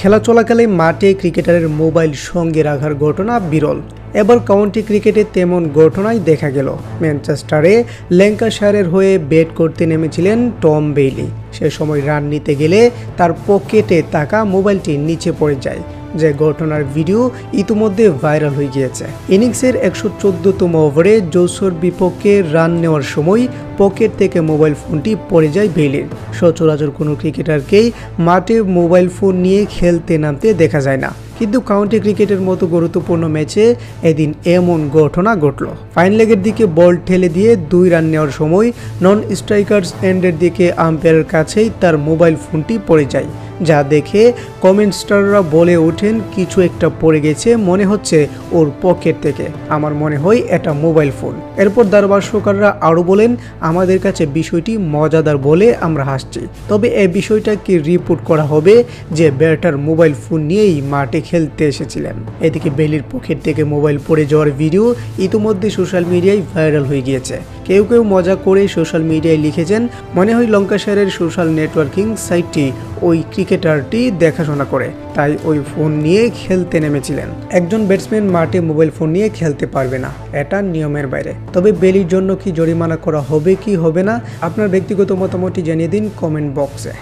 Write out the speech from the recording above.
খেলা চলাকালে মাঠে ক্রিকেটারের মোবাইল সঙ্গে রাখার ঘটনা বিরল। এবার কাউন্টি ক্রিকেটে তেমন ঘটনাই দেখা গেল। ম্যানচেস্টারে ল্যাঙ্কাশায়ারের হয়ে ব্যাট করতে নেমেছিলেন টম বেইলি। সে সময় রান নিতে গেলে তার পকেটে থাকা মোবাইলটি নিচে পড়ে যায়, যে ঘটনার ভিডিও ইতিমধ্যে ভাইরাল হয়ে গিয়েছে। ইনিংসের 114তম ওভারে জোসোর বিপক্ষে রান নেওয়ার সময় পকেট থেকে মোবাইল ফোনটি পড়ে যায় বেইলির। সচরাচর কোনো ক্রিকেটারকেই মাঠে মোবাইল ফোন নিয়ে খেলতে নামতে দেখা যায় না, কিন্তু কাউন্টি ক্রিকেটের মতো গুরুত্বপূর্ণ ম্যাচে এদিন এমন ঘটনা ঘটল। ফাইন লেগের দিকে বল ঠেলে দিয়ে 2 রান নেওয়ার সময় নন স্ট্রাইকার্স এন্ডের দিকে আম্পায়ারের কাছেই তার মোবাইল ফোনটি পড়ে যায়, যা দেখে কমেন্টস্টাররা বলে ওঠেন কিছু একটা পড়ে গেছে, মনে হচ্ছে ওর পকেট থেকে, আমার মনে হয় এটা মোবাইল ফোন। এরপর ধারাভাষ্যকাররা আরও বলেন, আমাদের কাছে বিষয়টি মজাদার বলে আমরা হাসছি, তবে এই বিষয়টা কি রিপোর্ট করা হবে যে ব্যাটার মোবাইল ফোন নিয়েই মাঠে খেলতে এসেছিলেন। এদিকে বেইলির পকেট থেকে মোবাইল পড়ে যাওয়ার ভিডিও ইতিমধ্যে সোশ্যাল মিডিয়ায় ভাইরাল হয়ে গিয়েছে। কেউ কেউ মজা করে সোশ্যাল মিডিয়ায় লিখেছেন, মনে হয় ল্যাঙ্কাশায়ারের সোশ্যাল নেটওয়ার্কিং সাইটটি ওই ক্রিকেটারটি দেখাশোনা করে, তাই ওই ফোন নিয়ে খেলতে নেমেছিলেন। একজন ব্যাটসম্যান মাঠে মোবাইল ফোন নিয়ে খেলতে পারবে না, এটা নিয়মের বাইরে। তবে বেইলির জন্য কি জরিমানা করা হবে কি হবে না, আপনার ব্যক্তিগত মতামতটি জানিয়ে দিন কমেন্ট বক্সে।